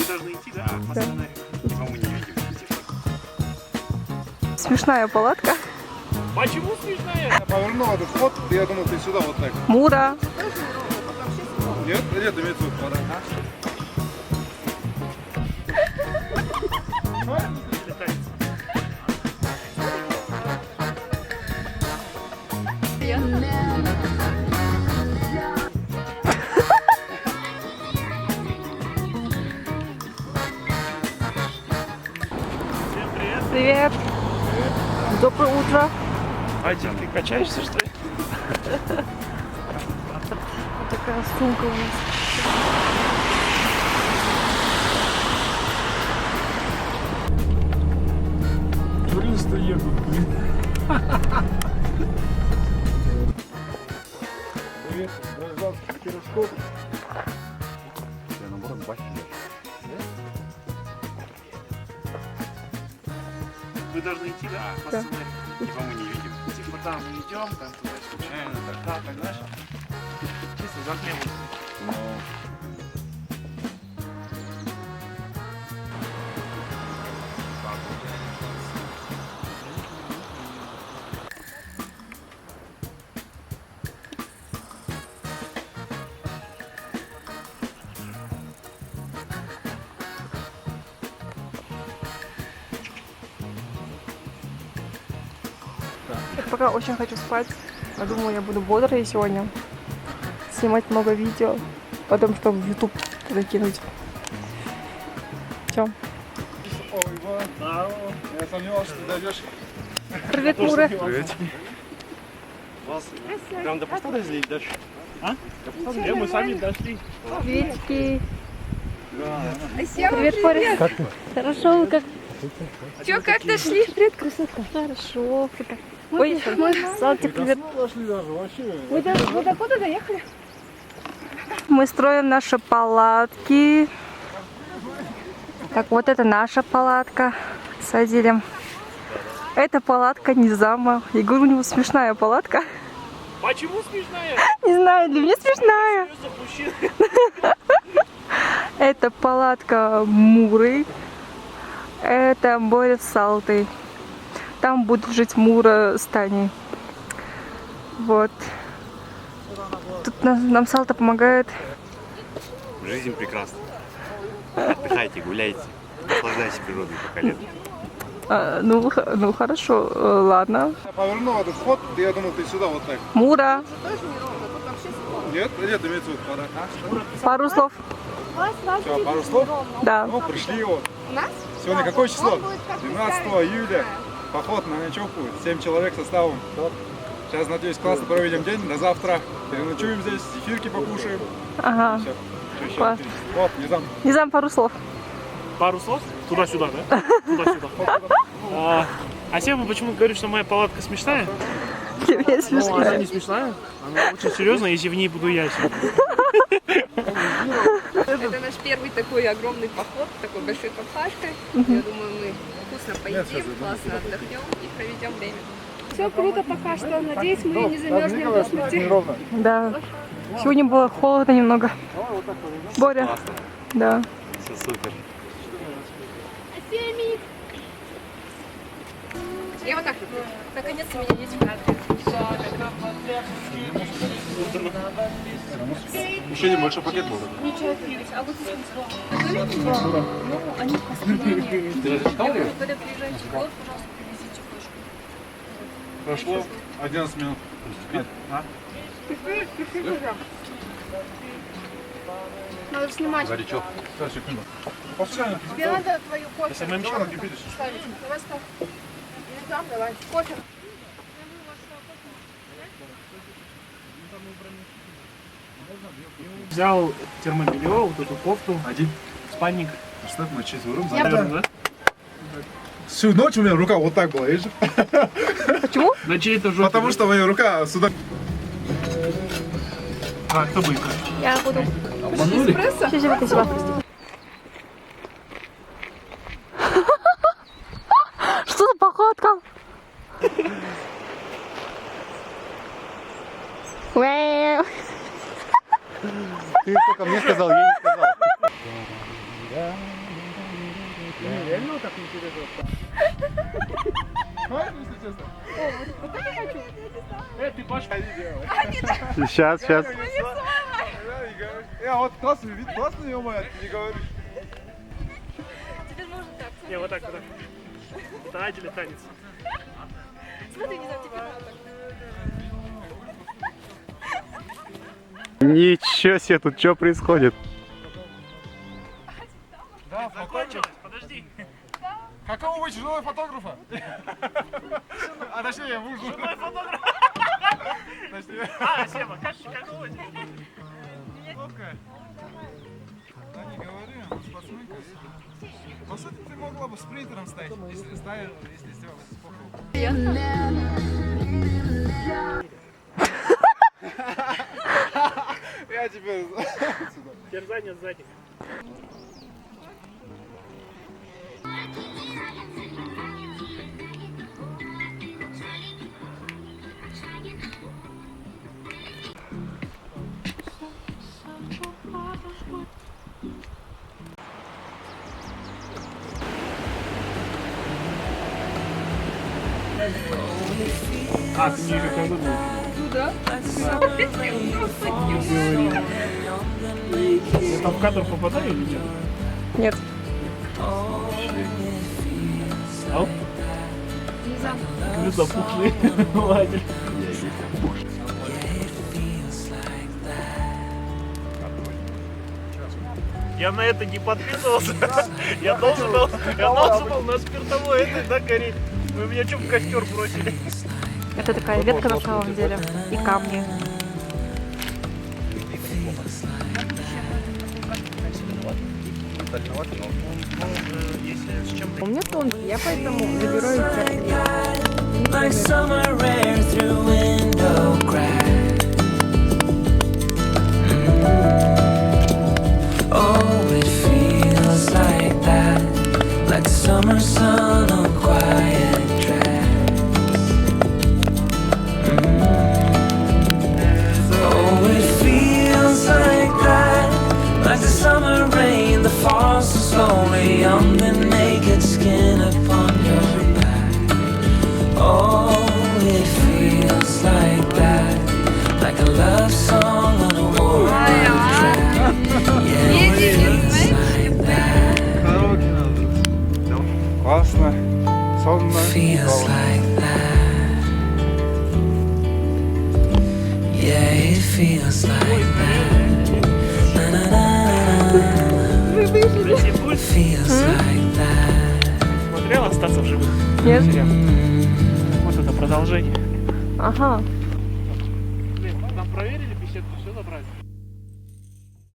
должны идти, да, по сценарию. Но мы не видим. Смешная палатка. Почему смешная? Я повернул этот вход, и я думал, ты сюда вот так. Мура. Нет, имеется в виду вода. Всем привет. Привет. Доброе утро. Ася, ты качаешься, что ли? Вот такая сумка у нас. Туристы едут, блин. Привет, гражданский пирожков. Я наоборот бахи. Мы должны идти, да, по Да. сценарию. Типа мы не видим. Типа там мы идем, там туда случайно, так, знаешь. Чисто затмем. Я пока очень хочу спать. Я думаю, я буду бодрой сегодня. Снимать много видео. Потом, чтобы в YouTube закинуть. Все. Ой, Иван. Я сомневался, что ты дойдешь. Привет, Мура. Привет. Вас прям до поста дошли дальше? А? Мы сами дошли. Приветики. Привет, Привет, Боря. Как ты? Хорошо, как? Чё, как дошли? Привет, красотка. Хорошо. Ой, Салтик, привет. Дошли даже, вообще. Вы до куда доехали? Мы строим наши палатки. Так, вот это наша палатка с Адилем. Это палатка Низама. Я говорю, у него смешная палатка. Почему смешная? Не знаю, для меня смешная. Мужчина. Это палатка Муры. Это Боря с Салтой. Там будут жить Мура с Таней. Вот. Тут нам Салта помогает. Жизнь прекрасна. Отдыхайте, гуляйте. Наслаждайтесь природой пока лето. Ну хорошо, ладно. Я повернул этот вход, и я думал, ты сюда вот так. Мура, Нет, имеется в виду вода. пару слов. Все, пару слов. Да. Ну, пришли вот. У нас? Сегодня какое число? 12 июля. Поход на ночевку. 7 человек составом. Сейчас, надеюсь, классно проведем день. До завтра. Переночуем здесь, зефирки покушаем. Ага. Все. Класс. Вот, Низам. Низам, пару слов. Пару слов? Туда-сюда, да? Туда-сюда. А Сева почему говорит, что моя палатка смешная? Тебе Ну, она смешно. не смешная. Она очень серьезная, если в ней буду я сегодня. Это наш первый такой огромный поход, такой большой компашкой. Я думаю, мы вкусно поедим, классно отдохнем и проведем время. Все круто пока что. Надеюсь, мы не замерзнем до смерти. Да. Сегодня было холодно немного. Боря. Да. Все супер. Я вот так люблю. Наконец-то меня есть в кадре. Еще один большой пакет был. Ничего отпились. А вот здесь ну, они постоянные. Когда приезжаете в город, пожалуйста, привезите кошку. Прошло 11 минут. Надо снимать. Горячо. Сейчас, секунду. Повсяно. Тебе надо твою кофе СММ ставить. кипятишь. Давай ставь. Или там давай. Кофе. Взял термобелье, вот эту кофту, Один. спальник. Представь, мы четвером. Наверное, да? Всю ночь у меня рука вот так была, видишь? Почему? На чьей-то жопе. Потому что моя рука сюда. А, кто будет? Я буду. Обманули? Спасибо, спасибо. Что за походка? Ты только мне сказал, я не сказал. Реально так интересно? Хватит, если честно? Ты Пашка. Сейчас. Вот классный вид, классный, ё-моё, ты не говоришь. Теперь можно так. Не, вот так. Танец или танец? Смотри, не знаю, теперь можно так. Ничего себе, тут что происходит? Да, Закончилось, подожди. Каково быть женой фотографа? А точнее, муж женой Фотограф. Точнее, Сева, какого тебе? фотка. Да не говори, она спортсменка. По сути, ты могла бы спринтером стать, если ставил, если сделала спокойно. Я тебе сюда. Дерзание сзади. Ты ниже как будто. Я там в кадр попадаю или нет? Нет. Ау? Не запухли. Ладно. Я на это не подписывался. Я должен был на спиртовой это гореть. Вы меня что, в костер бросили? Это такая ветка на самом деле. И камни. У меня тонкий, я поэтому заберу их. Like summer rain through window crack. Oh, it feels like that, like the summer sun on quiet tracks. Oh, it feels like that, like the summer rain that falls so slowly on the naked skin upon your back. Oh, it feels like that, like a love song on a warm track. Yeah, it feels like that, Караоке надо. Классно, сонно. feels like that. Yeah, it feels like that. Na na na na, feels like that. Смотрел «Остаться в живых»? Нет? Сериал. Вот это продолжение. Ага. Блин, там проверили беседку, все забрали.